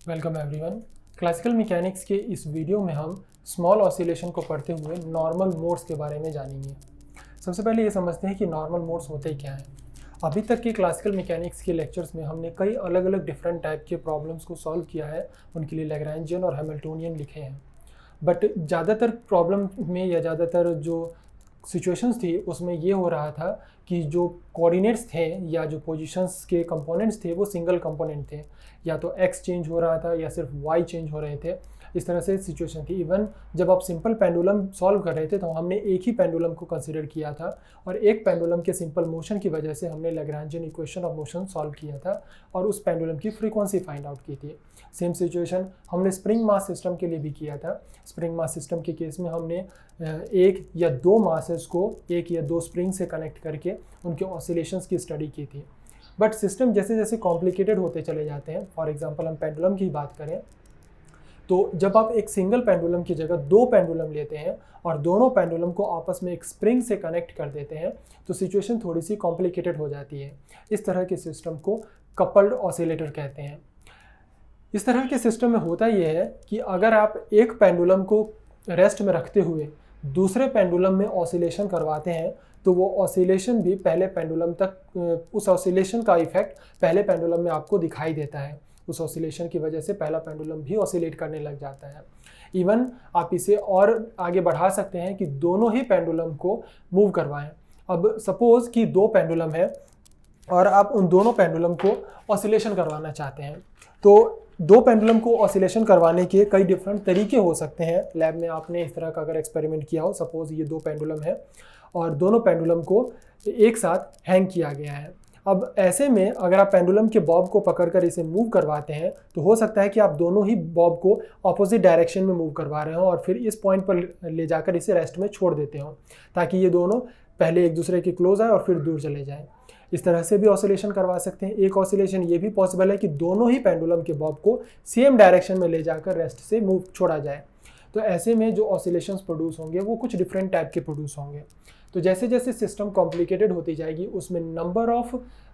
Welcome everyone. Classical mechanics के इस video में हम स्मॉल ऑसिलेशन को पढ़ते हुए नॉर्मल मोड्स के बारे में जानेंगे। सबसे पहले ये समझते हैं कि नॉर्मल मोड्स होते क्या हैं। अभी तक के क्लासिकल मैकेनिक्स के लेक्चर्स में हमने कई अलग अलग डिफरेंट टाइप के प्रॉब्लम्स को सॉल्व किया है, उनके लिए लैग्रेंजियन और हैमिल्टोनियन लिखे हैं। बट ज़्यादातर प्रॉब्लम में या ज़्यादातर जो सिचुएशंस थी उसमें ये हो रहा था कि जो कोऑर्डिनेट्स थे या जो पोजीशंस के कंपोनेंट्स थे वो सिंगल कंपोनेंट थे, या तो एक्स चेंज हो रहा था या सिर्फ वाई चेंज हो रहे थे। इस तरह से सिचुएशन थी। इवन जब आप सिंपल पेंडुलम सॉल्व कर रहे थे तो हमने एक ही पेंडुलम को कंसिडर किया था और एक पेंडुलम के सिंपल मोशन की वजह से हमने Lagrangian equation of motion solve किया था और उस पेंडुलम की फ्रीक्वेंसी फाइंड आउट की थी। सेम सिचुएशन हमने स्प्रिंग मास सिस्टम के लिए भी किया था। स्प्रिंग मास सिस्टम के केस में हमने एक या दो मासेस को एक या दो स्प्रिंग से कनेक्ट करके उनके ऑसिलेशंस की स्टडी की थी। बट सिस्टम जैसे जैसे कॉम्प्लिकेटेड होते चले जाते हैं, फॉर एग्जांपल हम पेंडुलम की बात करें तो जब आप एक सिंगल पेंडुलम की जगह दो पेंडुलम लेते हैं और दोनों पेंडुलम को आपस में एक स्प्रिंग से कनेक्ट कर देते हैं तो सिचुएशन थोड़ी सी कॉम्प्लिकेटेड हो जाती है। इस तरह के सिस्टम को कपल्ड ऑसिलेटर कहते हैं। इस तरह के सिस्टम में होता यह है कि अगर आप एक पेंडुलम को रेस्ट में रखते हुए दूसरे पेंडुलम में ऑसिलेशन करवाते हैं तो वो ऑसिलेशन भी पहले पेंडुलम तक, उस ऑसिलेशन का इफेक्ट पहले पेंडुलम में आपको दिखाई देता है। उस ऑसिलेशन की वजह से पहला पेंडुलम भी ऑसिलेट करने लग जाता है। इवन आप इसे और आगे बढ़ा सकते हैं कि दोनों ही पेंडुलम को मूव करवाएं। अब सपोज कि दो पेंडुलम है और आप उन दोनों पेंडुलम को ऑसिलेशन करवाना चाहते हैं तो दो पेंडुलम को ऑसिलेशन करवाने के कई डिफरेंट तरीके हो सकते हैं। लैब में आपने इस तरह का अगर एक्सपेरिमेंट किया हो, सपोज ये दो पेंडुलम है और दोनों पेंडुलम को एक साथ हैंग किया गया है। अब ऐसे में अगर आप पेंडुलम के बॉब को पकड़कर इसे मूव करवाते हैं तो हो सकता है कि आप दोनों ही बॉब को ऑपोजिट डायरेक्शन में मूव करवा रहे हो और फिर इस पॉइंट पर ले जाकर इसे रेस्ट में छोड़ देते हो ताकि ये दोनों पहले एक दूसरे के क्लोज आए और फिर दूर चले जाएं। इस तरह से भी ऑसिलेशन करवा सकते हैं। एक ऑसिलेशन ये भी पॉसिबल है कि दोनों ही पेंडुलम के बॉब को सेम डायरेक्शन में ले जाकर रेस्ट से मूव छोड़ा जाए। तो ऐसे में जो ऑसिलेशंस प्रोड्यूस होंगे वो कुछ डिफरेंट टाइप के प्रोड्यूस होंगे। तो जैसे जैसे सिस्टम कॉम्प्लिकेटेड होती जाएगी उसमें number of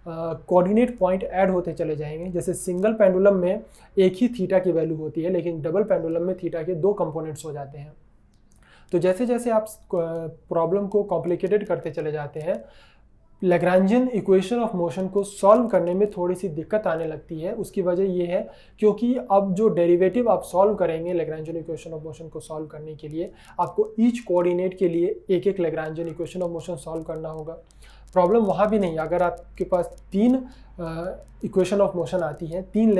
coordinate point add होते चले जाएंगे। जैसे सिंगल पेंडुलम में एक ही थीटा की वैल्यू होती है लेकिन डबल पेंडुलम में थीटा के दो कंपोनेंट्स हो जाते हैं। तो जैसे जैसे आप प्रॉब्लम को कॉम्प्लिकेटेड करते चले जाते हैं लैग्रेंजियन इक्वेशन ऑफ मोशन को सॉल्व करने में थोड़ी सी दिक्कत आने लगती है। उसकी वजह ये है क्योंकि अब जो डेरिवेटिव आप सॉल्व करेंगे लैग्रेंजियन इक्वेशन ऑफ मोशन को सॉल्व करने के लिए आपको ईच कोऑर्डिनेट के लिए एक एक Lagrangian equation of motion solve करना होगा। प्रॉब्लम वहाँ भी नहीं, अगर आपके पास तीन इक्वेशन ऑफ मोशन आती है, तीन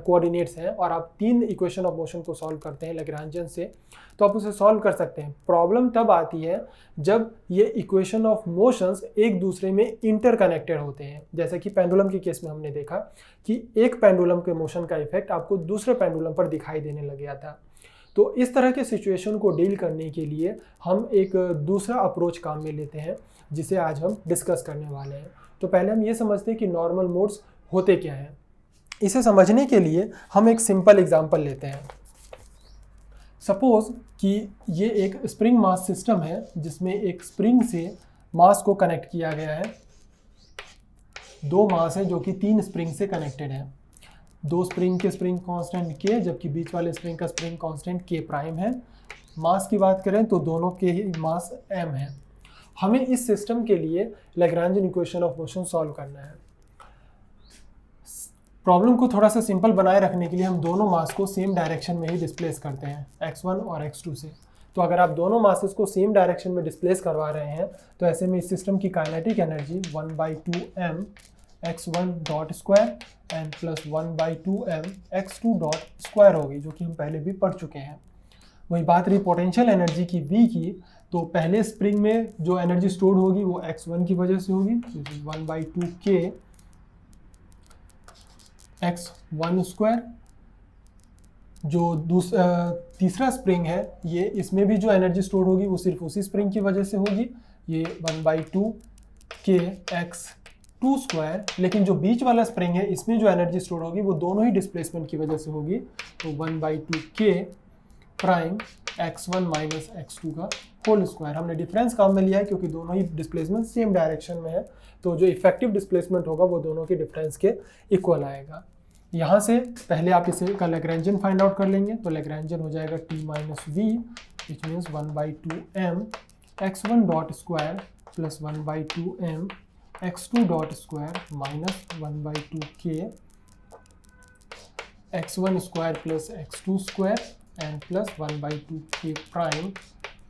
कोऑर्डिनेट्स हैं और आप तीन इक्वेशन ऑफ मोशन को सॉल्व करते हैं लैग्रेंजियन से तो आप उसे सॉल्व कर सकते हैं। प्रॉब्लम तब आती है जब ये इक्वेशन ऑफ मोशंस एक दूसरे में इंटरकनेक्टेड होते हैं। जैसे कि पेंडुलम के केस में हमने देखा कि एक पेंडुलम के मोशन का इफेक्ट आपको दूसरे पेंडुलम पर दिखाई देने लग गया था। तो इस तरह के सिचुएशन को डील करने के लिए हम एक दूसरा अप्रोच काम में लेते हैं जिसे आज हम डिस्कस करने वाले हैं। तो पहले हम ये समझते हैं कि नॉर्मल मोड्स होते क्या हैं। इसे समझने के लिए हम एक सिंपल एग्जांपल लेते हैं। सपोज कि ये एक स्प्रिंग मास सिस्टम है जिसमें एक स्प्रिंग से मास को कनेक्ट किया गया है। दो मास है जो कि तीन स्प्रिंग से कनेक्टेड है। दो स्प्रिंग के स्प्रिंग कांस्टेंट के जबकि बीच वाले स्प्रिंग का स्प्रिंग कांस्टेंट के प्राइम है। मास की बात करें तो दोनों के ही मास m है। हमें इस सिस्टम के लिए Lagrangian equation of motion solve करना है। प्रॉब्लम को थोड़ा सा सिंपल बनाए रखने के लिए हम दोनों मास को सेम डायरेक्शन में ही डिस्प्लेस करते हैं x1 और x2 से। तो अगर आप दोनों मासेस को सेम डायरेक्शन में डिस्प्लेस करवा रहे हैं तो ऐसे में इस सिस्टम की kinetic energy 1/2m x1 dot square and plus 1/2m x2 dot square होगी, जो कि हम पहले भी पढ़ चुके हैं। वही बात रही पोटेंशियल एनर्जी की v की, तो पहले स्प्रिंग में जो एनर्जी स्टोर्ड होगी वो x1 की वजह से होगी, 1/2k x1 स्क्वायर। जो तीसरा स्प्रिंग है ये, इसमें भी जो एनर्जी स्टोर होगी वो सिर्फ उसी स्प्रिंग की वजह से होगी, ये 1/2k x2 स्क्वायर। लेकिन जो बीच वाला स्प्रिंग है इसमें जो एनर्जी स्टोर होगी वो दोनों ही डिस्प्लेसमेंट की वजह से होगी, तो 1/2k prime x1 minus x2 का होल स्क्वायर। हमने डिफरेंस काम में लिया है क्योंकि दोनों ही डिस्प्लेसमेंट सेम डायरेक्शन में है, तो जो इफेक्टिव डिस्प्लेसमेंट होगा वो दोनों के डिफरेंस के इक्वल आएगा। यहाँ से पहले आप इसे का लैग्रेंजियन फाइंड आउट कर लेंगे, तो लैग्रेंजियन हो जाएगा t minus V which means 1/2m x1 dot square plus 1/2m x2 dot square minus 1/2k x1 square plus x2 square and plus 1/2k prime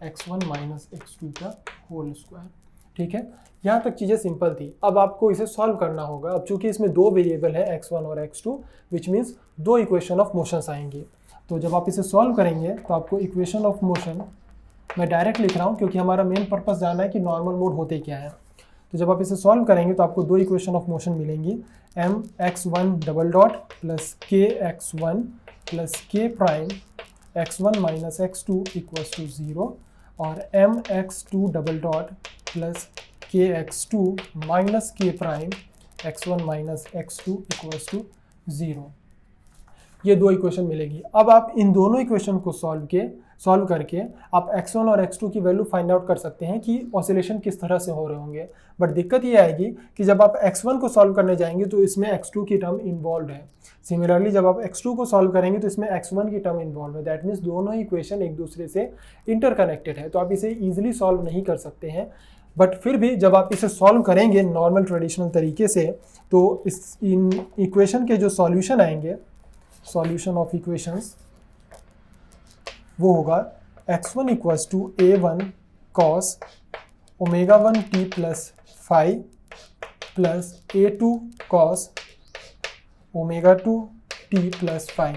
x1 minus x2 का whole square. ठीक है, यहाँ तक चीज़ें simple थी। अब आपको इसे सॉल्व करना होगा। अब चूंकि इसमें दो वेरिएबल है x1 और x2 विच मीन्स दो इक्वेशन ऑफ मोशंस आएंगे। तो जब आप इसे सॉल्व करेंगे तो आपको इक्वेशन ऑफ मोशन, मैं डायरेक्ट लिख रहा हूँ क्योंकि हमारा मेन पर्पस जानना है कि नॉर्मल मोड होते क्या है। तो जब आप इसे सॉल्व करेंगे तो आपको दो इक्वेशन ऑफ मोशन मिलेंगी, mx1 double dot plus kx1 plus k prime x1 minus x2 equals to 0 और mx2 double dot plus kx2 minus k prime x1 minus x2 equals to 0। ये दो इक्वेशन मिलेगी। अब आप इन दोनों इक्वेशन को solve करके आप x1 और x2 की वैल्यू फाइंड आउट कर सकते हैं कि ऑसिलेशन किस तरह से हो रहे होंगे। बट दिक्कत ये आएगी कि जब आप x1 को सॉल्व करने जाएंगे तो इसमें x2 की टर्म इन्वॉल्व है। सिमिलरली जब आप x2 को सॉल्व करेंगे तो इसमें x1 की टर्म इन्वॉल्व है। दैट मीन्स दोनों ही इक्वेशन एक दूसरे से इंटरकनेक्टेड है, तो आप इसे ईजिली सॉल्व नहीं कर सकते हैं। बट फिर भी जब आप इसे सॉल्व करेंगे नॉर्मल ट्रेडिशनल तरीके से, तो इन इक्वेशन के जो सॉल्यूशन आएंगे, सॉल्यूशन ऑफ इक्वेशंस, वो होगा x1 equals to a1 cos omega 1 t plus five plus a2 cos omega 2 t plus five.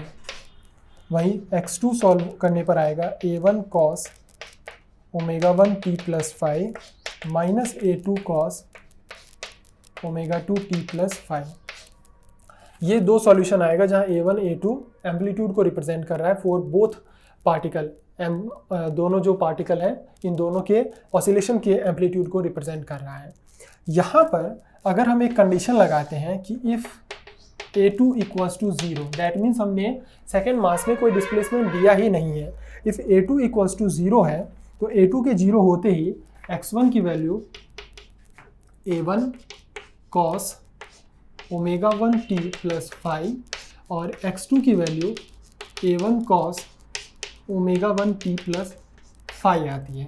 वहीं x2 सॉल्व करने पर आएगा a1 cos omega 1 t plus five minus a2 cos omega 2 t plus five. ये दो solution आएगा जहां a1 a2 amplitude को represent कर रहा है फॉर बोथ पार्टिकल। दोनों जो पार्टिकल हैं इन दोनों के ऑसिलेशन के एम्पलीट्यूड को रिप्रेजेंट कर रहा है। यहाँ पर अगर हम एक कंडीशन लगाते हैं कि if a2 equals to 0, that means हमने सेकेंड मास में कोई डिस्प्लेसमेंट दिया ही नहीं है। इफ़ a2 इक्वल्स टू 0 है तो a2 के 0 होते ही x1 की value a1 cos omega 1 t plus five और x2 की value a1 cos omega 1 t plus five आती है।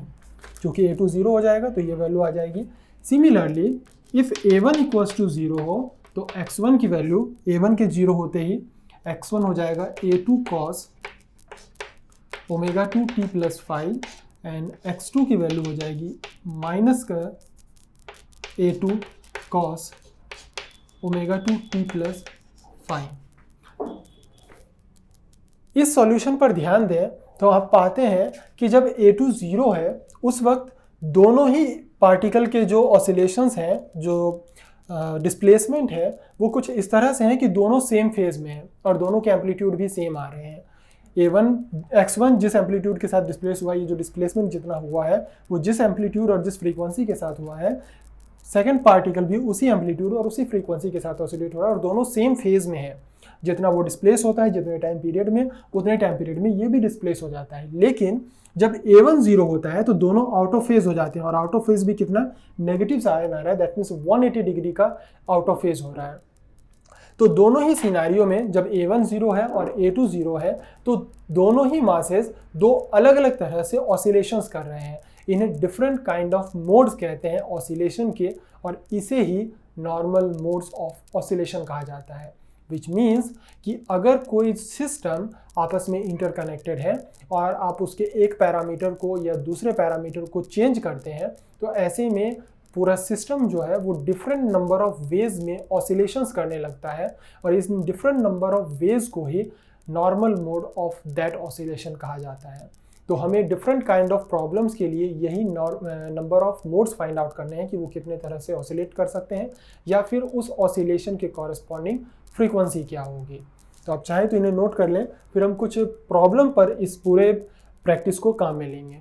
क्योंकि a2 0 हो जाएगा तो ये वैल्यू आ जाएगी। Similarly if a1 equals to 0 हो तो x1 की वैल्यू a1 के 0 होते ही x1 हो जाएगा a2 cos omega 2 t plus five and x2 की वैल्यू हो जाएगी माइनस का a2 cos omega 2 t plus five. इस सॉल्यूशन पर ध्यान दें तो आप पाते हैं कि जब a2 0 है उस वक्त दोनों ही पार्टिकल के जो ऑसिलेशंस हैं, जो डिस्प्लेसमेंट है, वो कुछ इस तरह से हैं कि दोनों सेम फेज में हैं और दोनों के एम्पलीट्यूड भी सेम आ रहे हैं। x1 जिस एम्पलीट्यूड के साथ डिस्प्लेस हुआ है, ये जो डिस्प्लेसमेंट जितना हुआ है वो जिस एम्पलीट्यूड और जिस फ्रीक्वेंसी के साथ हुआ है, सेकेंड पार्टिकल भी उसी एम्पलीट्यूड और उसी फ्रीक्वेंसी के साथ ऑसिलेट हो रहा है और दोनों सेम फेज में है। जितना वो डिस्प्लेस होता है जितने टाइम पीरियड में, उतने टाइम पीरियड में ये भी डिस्प्लेस हो जाता है। लेकिन जब a1 0 होता है तो दोनों आउट ऑफ फेज हो जाते हैं और आउट ऑफ फेज भी कितना नेगेटिव साइन आ रहा है, दैट मीन्स 180 डिग्री का आउट ऑफ फेज हो रहा है। तो दोनों ही सिनेरियो में जब a1 0 है और a2 0 है तो दोनों ही मासेस दो अलग अलग तरह से ऑसिलेशंस कर रहे हैं। इन्हें डिफरेंट काइंड ऑफ मोड्स कहते हैं ऑसिलेशन के, और इसे ही नॉर्मल मोड्स ऑफ ऑसिलेशन कहा जाता है। विच मीन्स कि अगर कोई सिस्टम आपस में इंटरकनेक्टेड है और आप उसके एक पैरामीटर को या दूसरे पैरामीटर को चेंज करते हैं तो ऐसे में पूरा सिस्टम जो है वो डिफरेंट नंबर ऑफ वेज में ऑसिलेशंस करने लगता है और इस डिफरेंट नंबर ऑफ वेज को ही normal mode of that oscillation कहा जाता है। तो हमें डिफरेंट काइंड ऑफ प्रॉब्लम्स के लिए यही number of modes find out करने हैं कि वो कितने तरह से ऑसिलेट कर सकते हैं या फिर उस ऑसिलेशन के कॉरेस्पॉन्डिंग फ्रीक्वेंसी क्या होगी। तो आप चाहें तो इन्हें नोट कर लें, फिर हम कुछ प्रॉब्लम पर इस पूरे प्रैक्टिस को काम में लेंगे।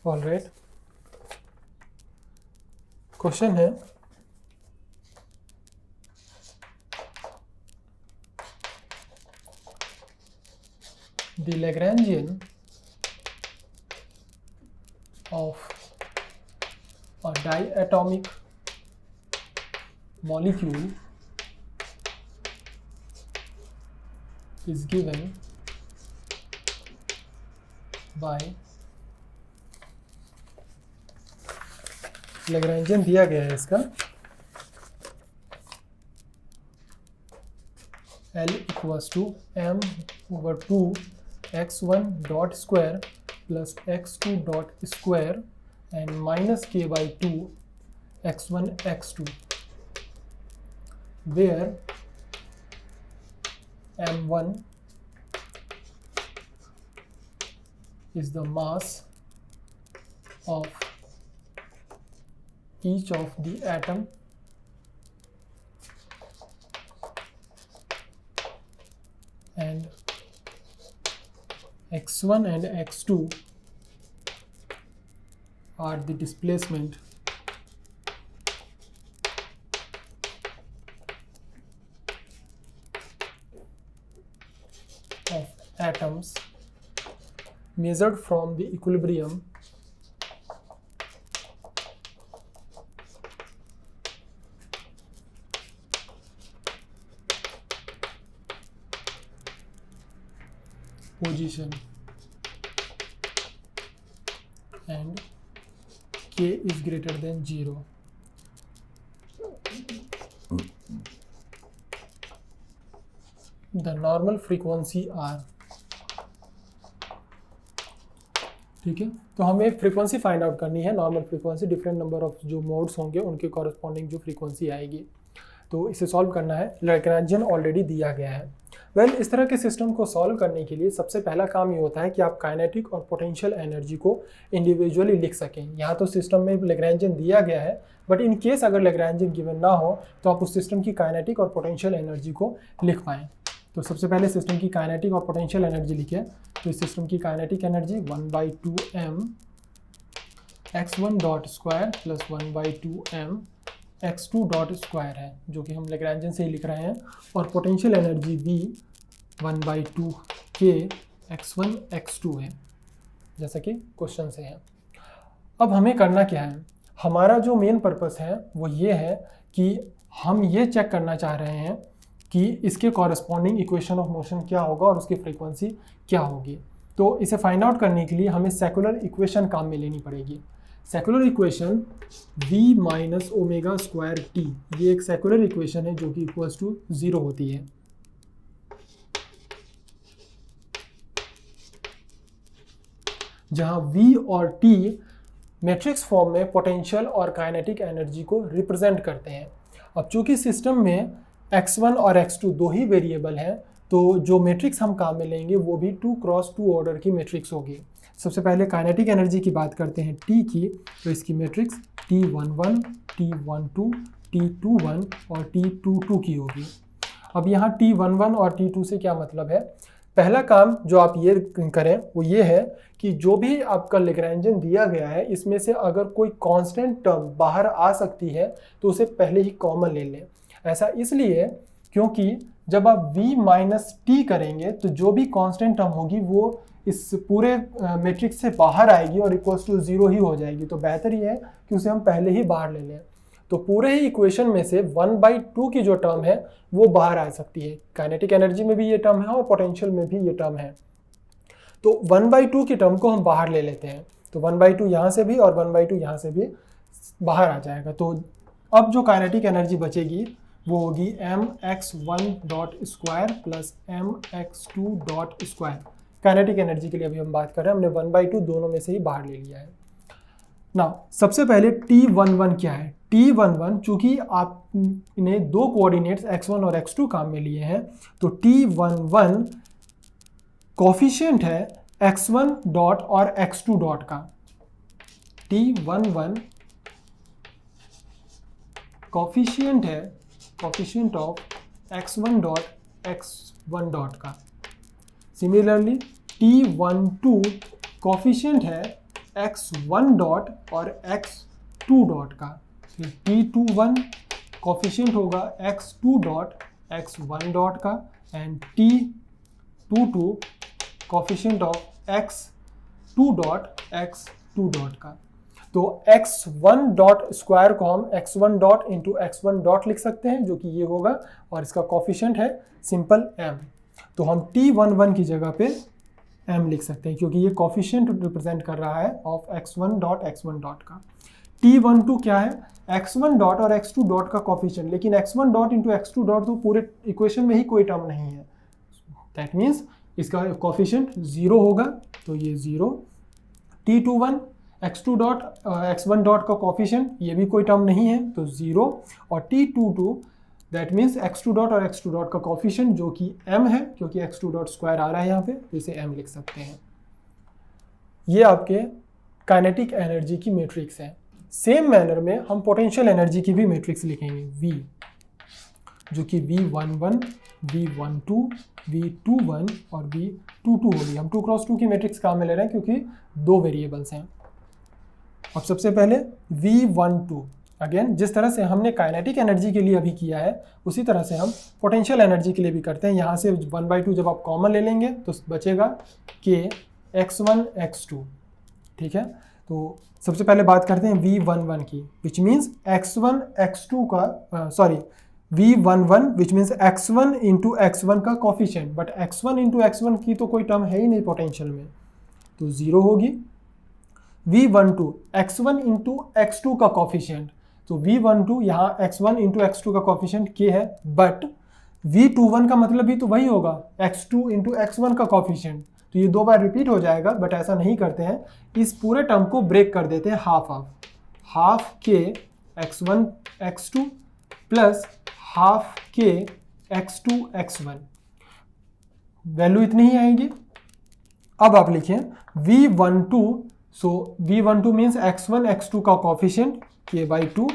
ऑलराइट, क्वेश्चन है the Lagrangian of a diatomic molecule is given by Lagrangian दिया गया है इसका L equals to m/2 x1 dot square plus x2 dot square and minus k by 2 x1 x2, where m1 is the mass of each of the atom and x1 and x2 are the displacement of atoms measured from the equilibrium position and k is greater than 0. The normal frequency R. ठीक है, तो हमें frequency find out करनी है, normal frequency, different number of जो modes होंगे उनके corresponding जो फ्रीक्वेंसी आएगी, तो इसे सॉल्व करना है। लैग्रेंजियन ऑलरेडी दिया गया है। वेल, इस तरह के सिस्टम को सॉल्व करने के लिए सबसे पहला काम ये होता है कि आप काइनेटिक और पोटेंशियल एनर्जी को इंडिविजुअली लिख सकें। यहाँ तो सिस्टम में लैग्रेंजियन दिया गया है, बट इन केस अगर लैग्रेंजियन गिवन ना हो तो आप उस सिस्टम की काइनेटिक और पोटेंशियल एनर्जी को लिख पाएँ। तो सबसे पहले सिस्टम की काइनेटिक और पोटेंशियल एनर्जी लिखें। तो इस सिस्टम की kinetic energy 1/2m x1 dot square plus 1/2m x2 dot square है, जो कि हम लैग्रेंजियन से ही लिख रहे हैं, और potential energy V 1/2k x1 x2 है, जैसा कि क्वेश्चन से है। अब हमें करना क्या है, हमारा जो मेन पर्पस है वो ये है कि हम ये चेक करना चाह रहे हैं कि इसके कॉरस्पॉन्डिंग इक्वेशन ऑफ मोशन क्या होगा और उसकी फ्रीक्वेंसी क्या होगी। तो इसे फाइंड आउट करने के लिए हमें सेकुलर इक्वेशन काम में लेनी पड़ेगी। Secular equation v minus omega square T, ये एक सेकुलर इक्वेशन है जो कि इक्वल्स टू 0 होती है। जहां v और t मैट्रिक्स फॉर्म में पोटेंशियल और काइनेटिक एनर्जी को रिप्रेजेंट करते हैं। अब चूंकि सिस्टम में x1 और x2 दो ही वेरिएबल हैं, तो जो मैट्रिक्स हम काम में लेंगे वो भी 2x2 ऑर्डर की मैट्रिक्स होगी। सबसे पहले काइनेटिक एनर्जी की बात करते हैं t की, तो इसकी मैट्रिक्स T11, T12, T21 और T22 की होगी। अब यहाँ T11 और T2 से क्या मतलब है, पहला काम जो आप ये करें वो ये है कि जो भी आपका लैग्रेंजियन दिया गया है इसमें से अगर कोई कांस्टेंट टर्म बाहर आ सकती है तो उसे पहले ही कॉमन ले लें। ऐसा इसलिए क्योंकि जब आप v माइनस टी करेंगे तो जो भी कांस्टेंट टर्म होगी वो इस पूरे मैट्रिक्स से बाहर आएगी और इक्वल्स टू 0 ही हो जाएगी। तो बेहतर ये है कि उसे हम पहले ही बाहर ले लें। तो पूरे ही इक्वेशन में से 1/2 की जो टर्म है वो बाहर आ सकती है। काइनेटिक एनर्जी में भी ये टर्म है और पोटेंशियल में भी ये टर्म है। तो 1/2 की टर्म को हम बाहर ले लेते हैं। तो 1/2 यहाँ से भी और 1/2 यहाँ से भी बाहर आ जाएगा। तो अब जो काइनेटिक एनर्जी बचेगी वो होगी mx1 dot square plus mx2 dot square. Kinetic energy के लिए अभी हम बात कर रहे हैं, हमने 1/2 दोनों में से ही बाहर ले लिया है। ना सबसे पहले T11 क्या है। T11 चूंकि आपने दो कोऑर्डिनेट्स x1 और x2 काम में लिए हैं, तो T11 कोफिशिएंट है x1 डॉट और x2 डॉट का। T11 कोफिशिएंट है coefficient of x1 dot x1 dot का। सिमिलरली T12 कोफिशिएंट है x1 डॉट और x2 डॉट का। T21 कोफिशिएंट होगा x2 डॉट x1 डॉट का and T22 coefficient of x2 dot x2 dot का। तो x1 डॉट स्क्वायर को हम x1 dot into x1 dot लिख सकते हैं, जो कि ये होगा, और इसका कोफिशिएंट है सिंपल m। तो हम T11 की जगह पे m लिख सकते हैं, क्योंकि ये कोफिशिएंट रिप्रेजेंट कर रहा है ऑफ x1 डॉट का। T12 क्या है? x1 डॉट और x2 डॉट का कोफिशिएंट, लेकिन x1 dot into x2 dot तो पूरे इक्वेशन में ही कोई टर्म नहीं है। दैट मीन्स इसका कोफिशिएंट 0 होगा, तो ये 0। T21 x2 dot x1 dot का कोफिशिएंट, ये भी कोई टर्म नहीं है, तो 0। और T22 that means x2 dot और x2 डॉट का कोफिशिएंट, जो कि m है, क्योंकि x2 डॉट स्क्वायर आ रहा है यहाँ पे, तो इसे m लिख सकते हैं। ये आपके काइनेटिक एनर्जी की मैट्रिक्स है। सेम मैनर में हम पोटेंशियल एनर्जी की भी मैट्रिक्स लिखेंगे, V, जो कि V11, V12, V21 और V22 होगी। हम 2x2 की मैट्रिक्स काम में ले रहे हैं क्योंकि 2 वेरिएबल्स हैं। अब सबसे पहले V12, अगेन जिस तरह से हमने काइनेटिक एनर्जी के लिए अभी किया है, उसी तरह से हम पोटेंशियल एनर्जी के लिए भी करते हैं। यहाँ से 1/2 जब आप कॉमन ले लेंगे तो बचेगा K x1 x2, ठीक है। तो सबसे पहले बात करते हैं V11 की, विच मीन्स x1 x2 का V11 which means x1 into x1 का coefficient, but x1 into x1 की तो कोई टर्म है ही नहीं पोटेंशियल में, तो 0 होगी। V12 x1 इंटू x2 का कोफिशिएंट, तो V12 यहाँ x1 इंटू x2 का कोफिशिएंट K है, बट V21 का मतलब भी तो वही होगा, x2 इंटू x1 का कोफिशिएंट, तो ये 2 बार रिपीट हो जाएगा। बट ऐसा नहीं करते हैं, इस पूरे टर्म को ब्रेक कर देते हैं half K x1 x2 plus half K x2 x1, value इतनी ही आएगी। अब आप लिखें V12, सो V12 मीन्स x1 x2 का कोफिशिएंट K/2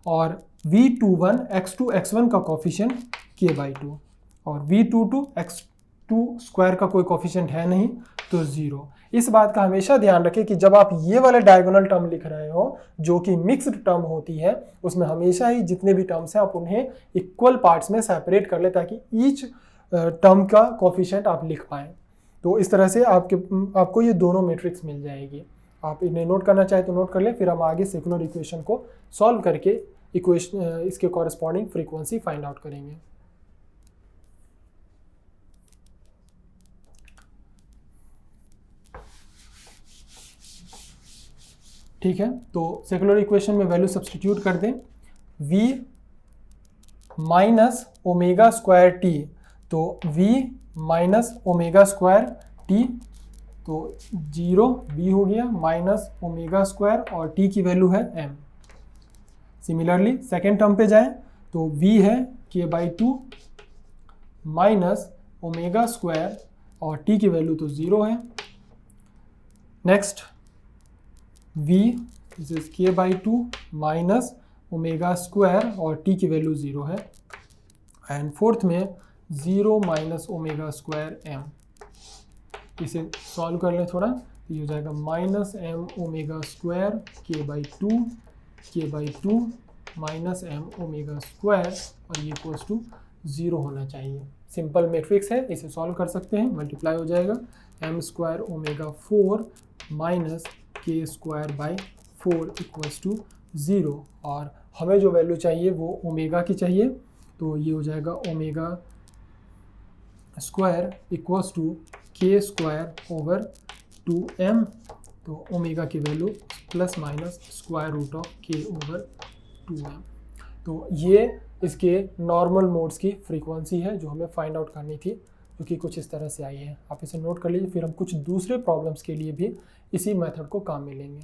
और V21 x2 x1 का कोफिशिएंट K/2 और V22 x2 स्क्वायर का कोई कोफिशिएंट है नहीं, तो 0। इस बात का हमेशा ध्यान रखें कि जब आप ये वाले डायगोनल टर्म लिख रहे हो, जो कि मिक्स्ड टर्म होती है, उसमें हमेशा ही जितने भी टर्म्स हैं आप उन्हें इक्वल पार्ट्स में सेपरेट कर ले, ताकि ईच टर्म का कोफिशिएंट आप लिख पाएँ। तो इस तरह से आपको ये दोनों मैट्रिक्स मिल जाएगी। आप इन्हें नोट करना चाहे तो नोट कर ले, फिर हम आगे सेकुलर इक्वेशन को सॉल्व करके इसके कॉरेस्पॉन्डिंग फ्रीक्वेंसी फाइंड आउट करेंगे। ठीक है, तो सेकुलर इक्वेशन में वैल्यू सब्स्टिट्यूट कर दें, v minus omega square T, तो v minus omega square T, तो 0 v हो गया माइनस ओमेगा स्क्वायर और t की वैल्यू है m। सिमिलरली सेकेंड टर्म पे जाएं तो v है K/2 माइनस ओमेगा स्क्वायर और t की वैल्यू तो 0 है। Next v this is K/2 minus omega square और t की वैल्यू 0 है। एंड फोर्थ में 0 माइनस ओमेगा स्क्वायर m, इसे सॉल्व कर लें थोड़ा, तो ये हो जाएगा minus m omega square K/2 minus m omega square, और ये इक्वल्स टू 0 होना चाहिए। सिंपल मैट्रिक्स है, इसे सॉल्व कर सकते हैं, मल्टीप्लाई हो जाएगा m square omega 4 minus k square by 4 equals to 0, और हमें जो वैल्यू चाहिए वो ओमेगा की चाहिए, तो ये हो जाएगा omega square equals to k square over 2m, तो ओमेगा की value plus minus square root of k over 2m। तो ये इसके नॉर्मल मोड्स की फ्रीक्वेंसी है जो हमें फाइंड आउट करनी थी, जो कि कुछ इस तरह से आई है। आप इसे नोट कर लीजिए, फिर हम कुछ दूसरे प्रॉब्लम्स के लिए भी इसी मेथड को काम में लेंगे।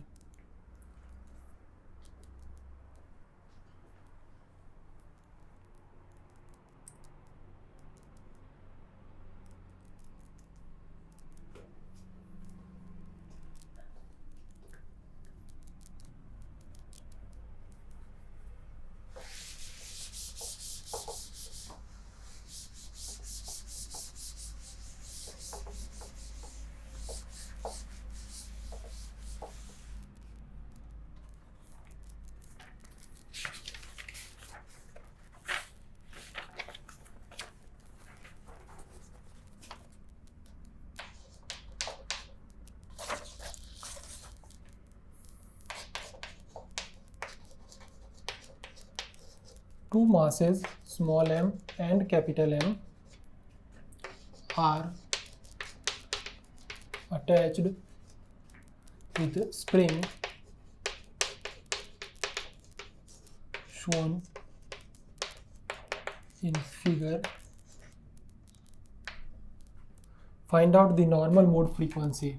two masses small m and capital M are attached with spring shown in figure. Find out the normal mode frequency.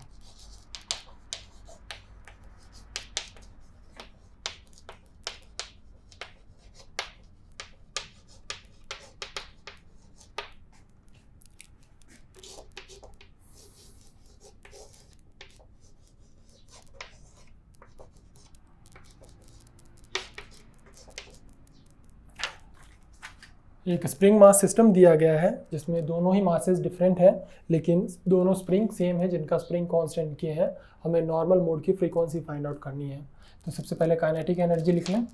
एक स्प्रिंग मास सिस्टम दिया गया है जिसमें दोनों ही मासेस डिफरेंट है, लेकिन दोनों स्प्रिंग सेम है जिनका स्प्रिंग कांस्टेंट के हैं। हमें नॉर्मल मोड की फ्रीक्वेंसी फाइंड आउट करनी है। तो सबसे पहले काइनेटिक एनर्जी लिख लें,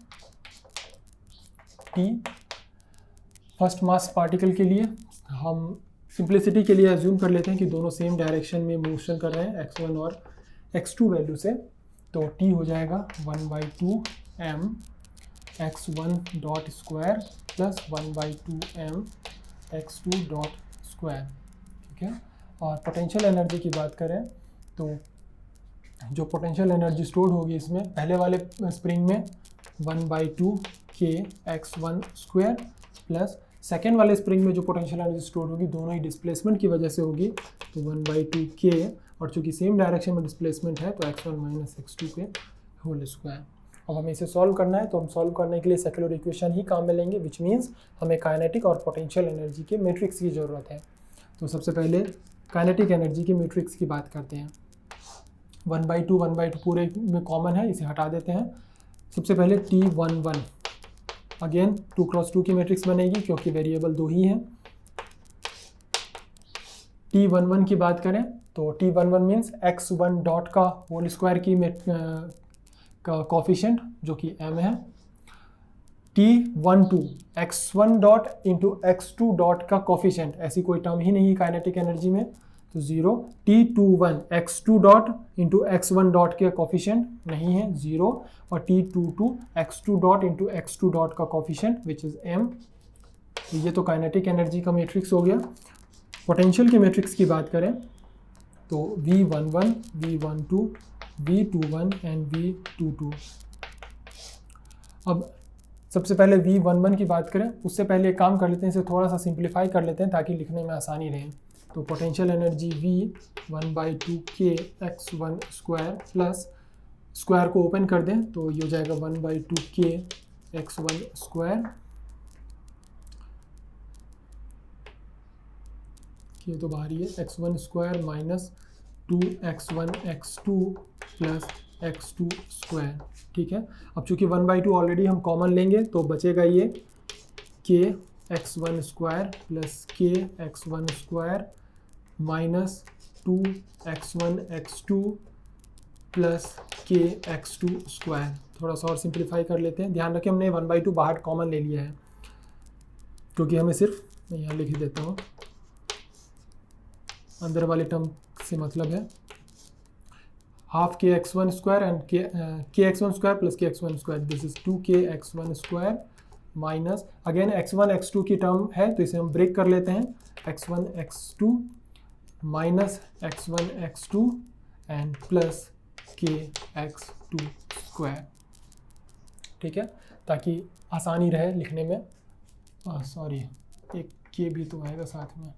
T। फर्स्ट मास पार्टिकल के लिए हम सिंप्लिसिटी के लिए अज्यूम कर लेते हैं कि दोनों सेम डायरेक्शन में मोशन कर रहे हैं x1 और x2 वैल्यू से। तो T हो जाएगा 1/2 m x1 dot square plus 1/2 m x2 dot square. ठीक है। और पोटेंशियल एनर्जी की बात करें तो जो पोटेंशियल एनर्जी स्टोर होगी इसमें पहले वाले स्प्रिंग में 1/2 k x1 square plus second वाले स्प्रिंग में जो पोटेंशियल एनर्जी स्टोर होगी दोनों ही डिस्प्लेसमेंट की वजह से होगी, तो 1/2 k, और चूँकि सेम डायरेक्शन में डिस्प्लेसमेंट है तो x1 माइनस x2 के होल स्क्वायर। अब हमें इसे सॉल्व करना है, तो हम सॉल्व करने के लिए सेक्युलर इक्वेशन ही काम में लेंगे, विच मीन्स हमें काइनेटिक और पोटेंशियल एनर्जी के मैट्रिक्स की ज़रूरत है। तो सबसे पहले काइनेटिक एनर्जी के मैट्रिक्स की बात करते हैं। 1/2 पूरे में कॉमन है, इसे हटा देते हैं। सबसे पहले T11, अगेन 2x2 की मैट्रिक्स बनेगी क्योंकि वेरिएबल दो ही हैं। T11 की बात करें तो T11 मीन्स x1 डॉट का होल स्क्वायर की का कोफिशिएंट जो कि m है। T12 x1 dot into x2 dot का कोफिशिएंट, ऐसी कोई टर्म ही नहीं काइनेटिक एनर्जी में, तो 0। T21 x2 dot into x1 dot के कोफिशिएंट नहीं है, 0। और T22 x2 dot into x2 dot का कोफिशिएंट विच इज़ m। तो ये तो काइनेटिक एनर्जी का मैट्रिक्स हो गया। पोटेंशियल के मैट्रिक्स की बात करें तो V11, V12, V21 and V22। अब सबसे पहले V11 की बात करें, उससे पहले एक काम कर लेते हैं, इसे थोड़ा सा सिंप्लीफाई कर लेते हैं ताकि लिखने में आसानी रहे। तो potential energy V 1/2 k x1 square plus square को ओपन कर दें तो ये हो जाएगा 1/2 k x1 स्क्वायर, ये तो बाहर ही है, x1 square minus 2x1 x2 plus x2 square. ठीक है। अब चूंकि 1/2 ऑलरेडी हम कॉमन लेंगे तो बचेगा ये k x1 square plus k x1 square minus 2x1 x2 plus k x2 square. थोड़ा सा और सिंप्लीफाई कर लेते हैं। ध्यान रखें हमने 1/2 बाहर कॉमन ले लिया है क्योंकि हमें सिर्फ, मैं यहाँ लिख देता हूँ, अंदर वाले टर्म से मतलब है half k x1 square and k x1 square plus k x1 square, this is 2k x1 square minus again x1 x2 की टर्म है तो इसे हम ब्रेक कर लेते हैं, x1 x2 minus x1 x2 and plus k x2 square. ठीक है, ताकि आसानी रहे लिखने में। सॉरी, एक k भी तो आएगा साथ में।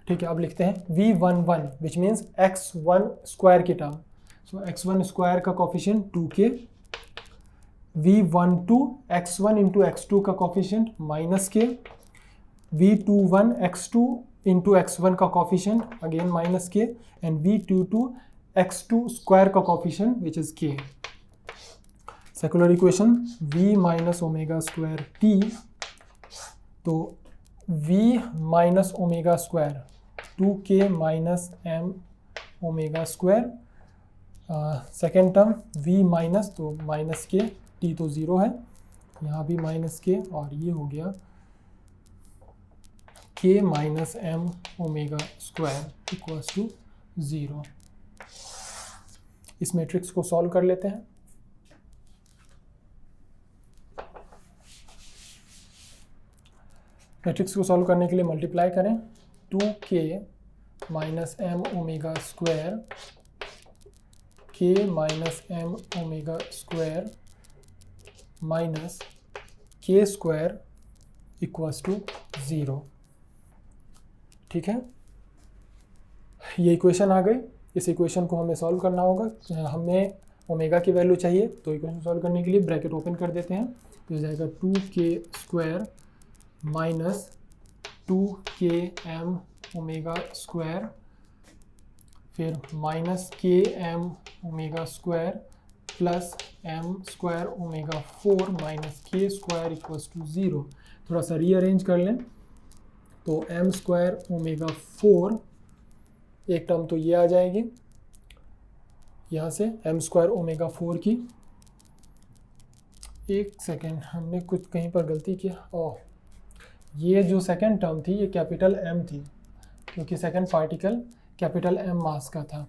ठीक है, अब लिखते हैं V11 which means x1 square की टर्म। सो x1 स्क्वायर का coefficient 2k, V12 x1 into x2 का coefficient minus k, V21 x2 into x1 का coefficient again minus k, and V22 x2 square का coefficient which is k। Secular equation V minus omega square t, तो V minus omega square 2k minus m omega square, second term V minus, तो minus k, t तो 0 है, यहाँ भी minus k, और ये हो गया k minus m omega square equals to 0। इस मैट्रिक्स को सॉल्व कर लेते हैं। मैट्रिक्स को सॉल्व करने के लिए मल्टीप्लाई करें 2k minus M omega square k minus M omega square minus k square equals to 0। ठीक है, ये इक्वेशन आ गई। इस इक्वेशन को हमें सॉल्व करना होगा। हमें ओमेगा की वैल्यू चाहिए, तो इक्वेशन सॉल्व करने के लिए ब्रैकेट ओपन कर देते हैं। तो हो जाएगा 2k square minus 2km omega square, फिर minus km omega square plus m square omega 4 minus k square equals to 0। थोड़ा सा रीअरेंज कर लें तो m स्क्वायर ओमेगा 4, एक टर्म तो ये आ जाएगी यहाँ से m स्क्वायर ओमेगा 4 की। एक सेकेंड, हमने कुछ कहीं पर गलती किया। ओह, ये जो सेकंड टर्म थी ये कैपिटल M थी, क्योंकि सेकंड पार्टिकल कैपिटल M मास का था,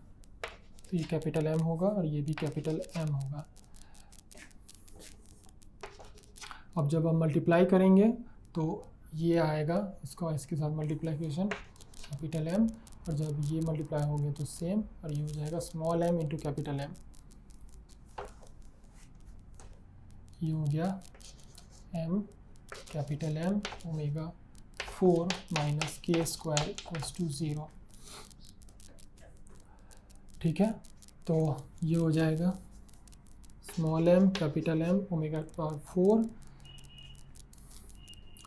तो ये कैपिटल M होगा और ये भी कैपिटल M होगा। अब जब हम मल्टीप्लाई करेंगे तो ये आएगा, इसको इसके साथ मल्टीप्लिकेशन कैपिटल M, और जब ये मल्टीप्लाई होंगे तो सेम, और ये हो जाएगा small m into capital M। ये हो गया m capital M omega 4 minus k square equals to 0। ठीक है, तो ये हो जाएगा small m capital M omega 4।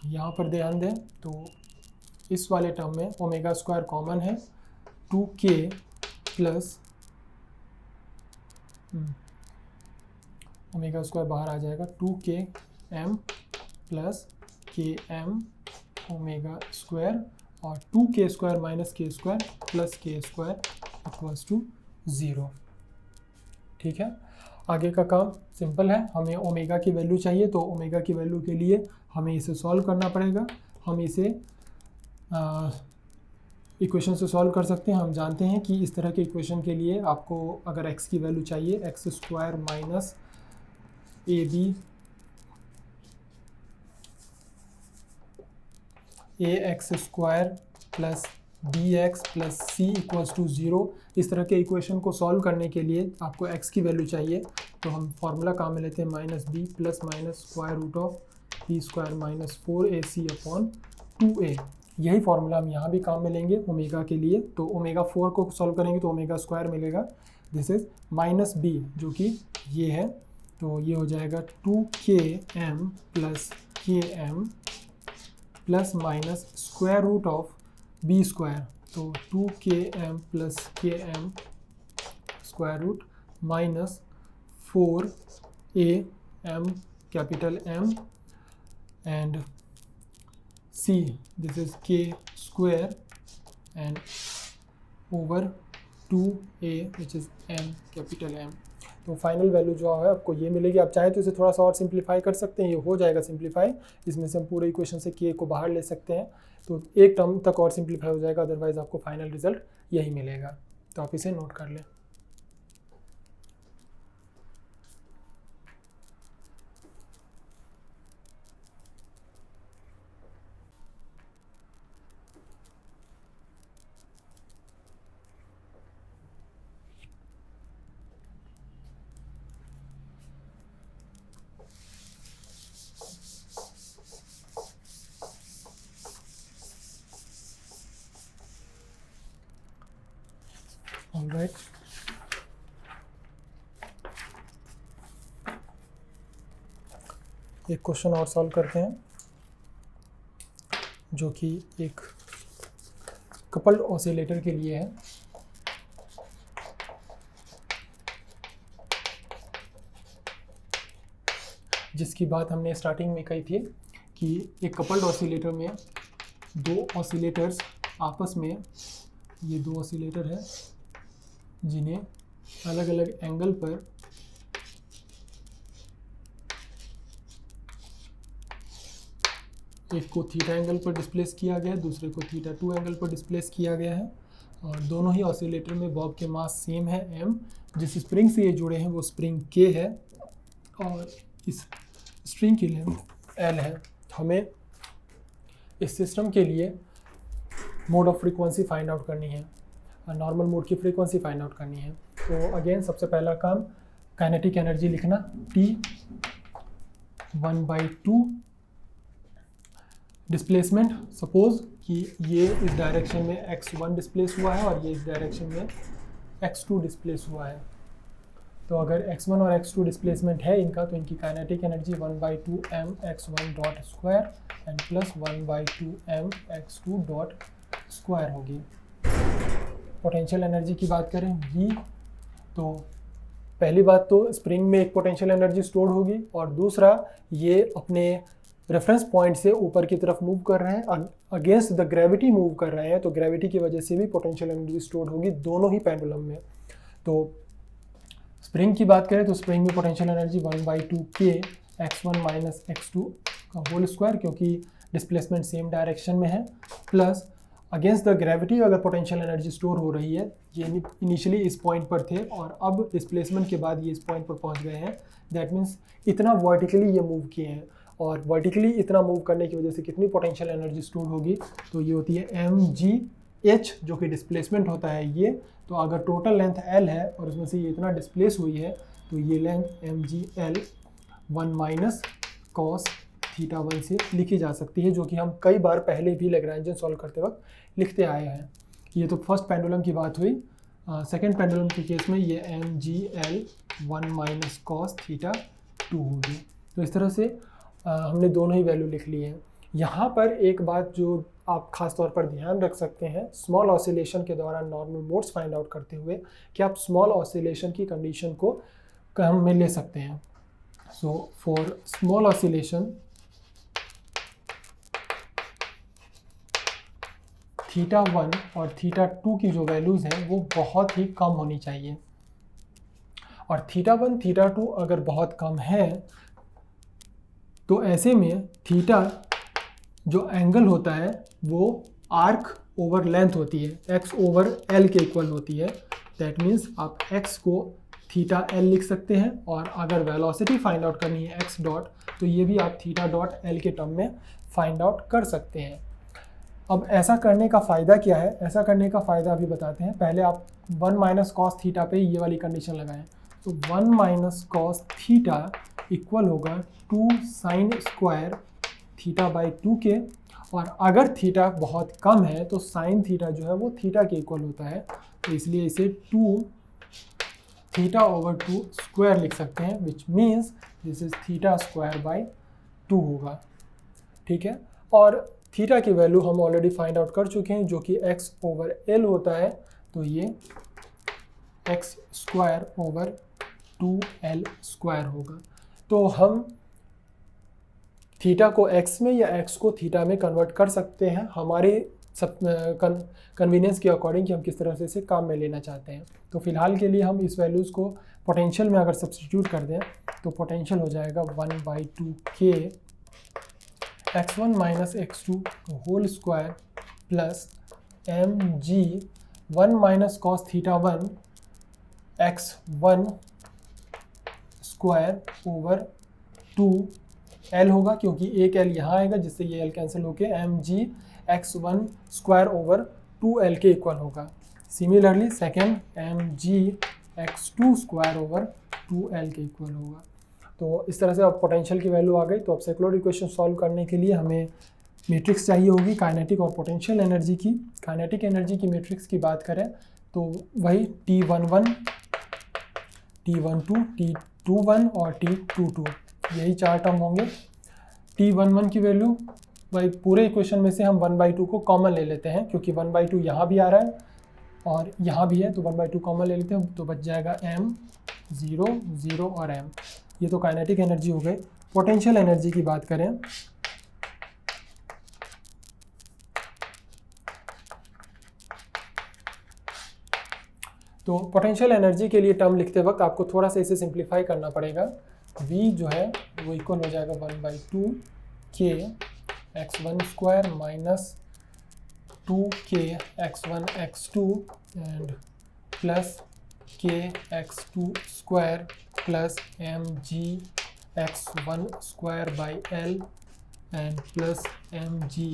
यहाँ पर ध्यान दें तो इस वाले टर्म में ओमेगा स्क्वायर कॉमन है, 2k प्लस ओमेगा स्क्वायर बाहर आ जाएगा, 2km plus km omega square, और 2k square minus k square plus k square equals to 0। ठीक है, आगे का काम सिंपल है। हमें ओमेगा की वैल्यू चाहिए, तो ओमेगा की वैल्यू के लिए हमें इसे सॉल्व करना पड़ेगा। हम इसे इक्वेशन से सॉल्व कर सकते हैं। हम जानते हैं कि इस तरह के इक्वेशन के लिए आपको अगर x की वैल्यू चाहिए, X square minus ax square plus bx plus c equals to 0, इस तरह के इक्वेशन को सॉल्व करने के लिए आपको x की वैल्यू चाहिए, तो हम फार्मूला काम में लेते हैं minus b plus minus square root of b square minus 4ac upon 2a। यही फार्मूला हम यहाँ भी काम में लेंगे ओमेगा के लिए। तो ओमेगा 4 को सॉल्व करेंगे तो ओमेगा स्क्वायर मिलेगा, दिस इज माइनस b जो कि ये है, तो ये हो जाएगा 2km plus km plus minus square root of b square, तो 2km plus km square root minus 4am capital M and c, this is k square and over 2a which is m capital M। तो final value जो है आपको ये मिलेगी। आप चाहे तो इसे थोड़ा सा और सिंप्लीफाई कर सकते हैं, ये हो जाएगा सिंप्लीफाई। इसमें से हम पूरे इक्वेशन से k को बाहर ले सकते हैं, तो एक टर्म तक और सिंप्लीफाई हो जाएगा, अदरवाइज आपको फाइनल रिजल्ट यही मिलेगा। तो आप इसे नोट कर लें। ऑलराइट, एक क्वेश्चन और सॉल्व करते हैं जो कि एक कपल्ड ऑसिलेटर के लिए है। जिसकी बात हमने स्टार्टिंग में कही थी कि एक कपल्ड ऑसिलेटर में दो ऑसिलेटर्स आपस में, ये दो ऑसिलेटर है जिन्हें अलग अलग एंगल पर एक को थीटा एंगल पर डिस्प्लेस किया गया है, दूसरे को थीटा 2 एंगल पर डिस्प्लेस किया गया है, और दोनों ही ऑसिलेटर में बॉब के मास सेम है m। जिस स्प्रिंग से ये जुड़े हैं वो स्प्रिंग k है और इस स्ट्रिंग की लेंथ l है। हमें इस सिस्टम के लिए mode of frequency find out करनी है, नॉर्मल मोड की फ्रीक्वेंसी फाइंड आउट करनी है। तो अगेन सबसे पहला काम काइनेटिक एनर्जी लिखना, T 1/2 डिस्प्लेसमेंट। सपोज कि ये इस डायरेक्शन में x1 डिस्प्लेस हुआ है और ये इस डायरेक्शन में x2 डिस्प्लेस हुआ है। तो अगर x1 और x2 डिस्प्लेसमेंट है इनका, तो इनकी kinetic energy 1/2 mx1 dot square and plus 1/2 mx2 dot square होगी। पोटेंशियल एनर्जी की बात करें V, तो पहली बात तो स्प्रिंग में एक पोटेंशियल एनर्जी स्टोर होगी और दूसरा ये अपने रेफरेंस पॉइंट से ऊपर की तरफ मूव कर रहे हैं, अगेंस्ट द ग्रेविटी मूव कर रहे हैं, तो ग्रेविटी की वजह से भी पोटेंशियल एनर्जी स्टोर होगी दोनों ही पेंडुलम में। तो स्प्रिंग की बात करें तो स्प्रिंग में potential energy 1/2 k x1 minus x2 का होल स्क्वायर, क्योंकि डिस्प्लेसमेंट सेम डायरेक्शन में है, प्लस अगेंस्ट द ग्रेविटी अगर पोटेंशियल एनर्जी स्टोर हो रही है, ये इनिशियली इस पॉइंट पर थे और अब डिस्प्लेसमेंट के बाद ये इस पॉइंट पर पहुंच गए हैं। दैट मीन्स इतना वर्टिकली ये मूव किए हैं, और वर्टिकली इतना मूव करने की वजह से कितनी पोटेंशियल एनर्जी स्टोर होगी, तो ये होती है mgh, जो कि डिस्प्लेसमेंट होता है ये। तो अगर टोटल लेंथ l है और उसमें से ये इतना डिस्प्लेस हुई है, तो ये length mgl 1 minus cos theta 1 से लिखी जा सकती है, जो कि हम कई बार पहले भी लैग्रेंजियन सॉल्व करते वक्त लिखते आए हैं। ये तो फर्स्ट पेंडुलम की बात हुई। सेकेंड पेंडुलम के केस में ये mgl 1 माइनस कॉस थीटा 2 होगी। तो इस तरह से हमने दोनों ही वैल्यू लिख ली है। यहाँ पर एक बात जो आप खास तौर पर ध्यान रख सकते हैं, स्मॉल ऑसिलेशन के दौरान नॉर्मल मोड्स फाइंड आउट करते हुए, कि आप स्मॉल ऑसिलेशन की कंडीशन को कम में ले सकते हैं। So for small oscillation theta 1 और थीटा 2 की जो वैल्यूज़ हैं वो बहुत ही कम होनी चाहिए, और थीटा 1 थीटा 2 अगर बहुत कम है तो ऐसे में थीटा जो एंगल होता है वो आर्क ओवर लेंथ होती है, x ओवर l के इक्वल होती है। दैट मीन्स आप x को थीटा l लिख सकते हैं, और अगर वेलोसिटी फाइंड आउट करनी है x डॉट, तो ये भी आप थीटा डॉट l के टर्म में फाइंड आउट कर सकते हैं। अब ऐसा करने का फ़ायदा क्या है, ऐसा करने का फ़ायदा अभी बताते हैं। पहले आप 1 माइनस कॉस थीटा पे ये वाली कंडीशन लगाएं, तो 1 माइनस कॉस थीटा इक्वल होगा 2 साइन स्क्वायर थीटा बाई 2 के, और अगर थीटा बहुत कम है तो साइन थीटा जो है वो थीटा के इक्वल होता है, तो इसलिए इसे 2 थीटा ओवर 2 स्क्वायर लिख सकते हैं, which means this is theta square by 2 होगा। ठीक है, और थीटा की वैल्यू हम ऑलरेडी फाइंड आउट कर चुके हैं, जो कि x ओवर l होता है, तो ये x square over 2l square होगा। तो हम थीटा को x में या x को थीटा में कन्वर्ट कर सकते हैं हमारे सब कन्वीनियंस के अकॉर्डिंग, कि हम किस तरह से इसे काम में लेना चाहते हैं। तो फिलहाल के लिए हम इस वैल्यूज़ को पोटेंशियल में अगर सब्स्टिट्यूट कर दें, तो पोटेंशियल हो जाएगा 1/2 k x1 minus x2 whole square plus mg 1 minus cos theta 1 x1 square over 2l होगा, क्योंकि एक l यहाँ आएगा जिससे ये l कैंसिल होके mg x1 square over 2l के इक्वल होगा। Similarly second mg x2 square over 2l के इक्वल होगा। तो इस तरह से अब पोटेंशियल की वैल्यू आ गई। तो अब सेकुलर इक्वेशन सॉल्व करने के लिए हमें मैट्रिक्स चाहिए होगी काइनेटिक और पोटेंशियल एनर्जी की। काइनेटिक एनर्जी की मैट्रिक्स की बात करें तो वही T11, T12, T21 और T22, यही 4 टर्म होंगे। T11 की वैल्यू भाई पूरे इक्वेशन में से हम 1/2 को कॉमन ले लेते हैं, क्योंकि 1/2 यहाँ भी आ रहा है और यहाँ भी है, तो 1/2 कॉमन ले लेते हैं, तो बच जाएगा m 0 0 और m। ये तो काइनेटिक एनर्जी हो गई। पोटेंशियल एनर्जी की बात करें तो पोटेंशियल एनर्जी के लिए टर्म लिखते वक्त आपको थोड़ा सा इसे सिंप्लीफाई करना पड़ेगा। V जो है वो इक्वल हो जाएगा 1/2 k x1 square minus 2k x1 x2 and plus k x2 square plus mg x1 square by l and plus mg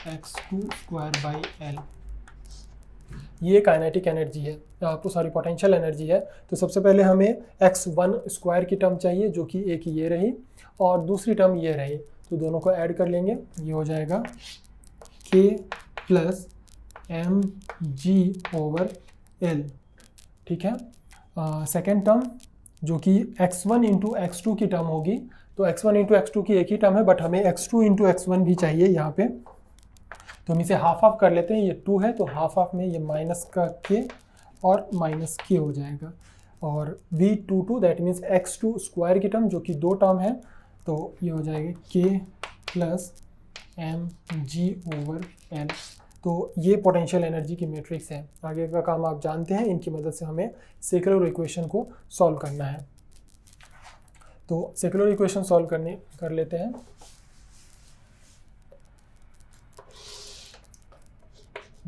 x2 square by L. ये काइनेटिक एनर्जी है, आपको सॉरी पोटेंशियल एनर्जी है। तो सबसे पहले हमें x1 स्क्वायर की term चाहिए जो कि एक ये रही और दूसरी टर्म ये रही, तो दोनों को ऐड कर लेंगे। ये हो जाएगा k plus M G over L, ठीक है। सेकेंड टर्म जो कि x1 इंटू x2 की टर्म होगी, तो x1 इंटू x2 की एक ही टर्म है बट हमें x2 इंटू x1 भी चाहिए यहाँ पे, तो हम इसे हाफ हाफ कर लेते हैं। ये 2 है तो हाफ हाफ में ये माइनस का k और माइनस k हो जाएगा, और v22 that means x2 square की टर्म जो कि 2 टर्म है, तो ये हो जाएगा k plus M G over L. तो ये पोटेंशियल एनर्जी की मैट्रिक्स है। आगे का काम आप जानते हैं, इनकी मदद से हमें सेकुलर इक्वेशन को सॉल्व करना है। तो सेकुलर इक्वेशन सॉल्व कर लेते हैं।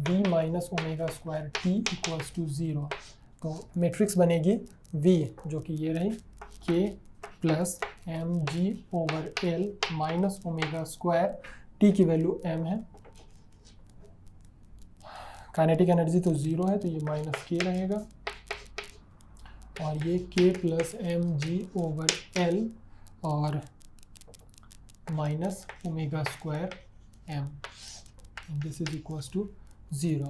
v minus omega square t equals to 0, तो मैट्रिक्स बनेगी v जो कि ये रही k plus M G over L minus omega square, t की वैल्यू m है। काइनेटिक एनर्जी तो 0 है तो ये माइनस k रहेगा, और ये k plus M G over L और minus omega square m, this is equals to 0,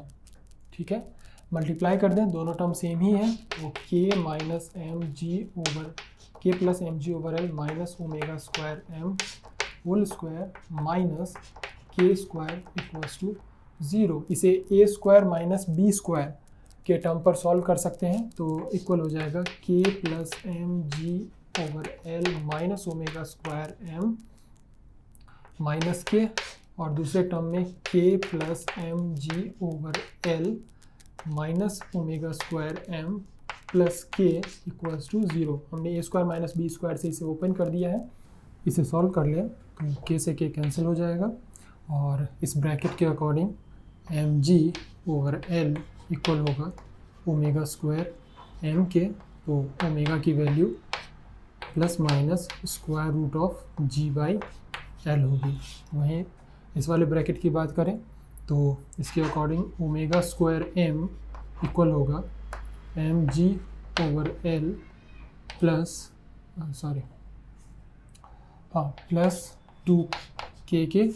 ठीक है। मल्टीप्लाई कर दें, दोनों टर्म सेम ही है, तो k minus M G over k plus M G over L minus omega square m whole square minus k square equals to 0। इसे a square minus b square के term पर solve कर सकते हैं, तो equal हो जाएगा k plus M G over L minus omega square m minus k, और दूसरे टर्म में k plus M G over L minus omega square m plus k equals to 0। हमने a square minus b square से इसे open कर दिया है, इसे सॉल्व कर लिया तो k से k कैंसिल हो जाएगा, और इस ब्रैकेट के according M G over L equal होगा ओमेगा स्क्वायर m के, तो ओमेगा की value plus minus square root of g by L होगी। वहीं इस वाले ब्रैकेट की बात करें तो इसके according omega square m equal होगा M G over L plus plus 2k के,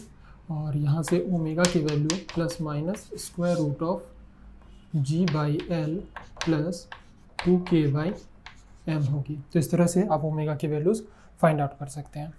और यहाँ से ओमेगा की value plus minus square root of g by L plus 2k by m होगी। तो इस तरह से आप ओमेगा की वैल्यूज़ फाइंड आउट कर सकते हैं।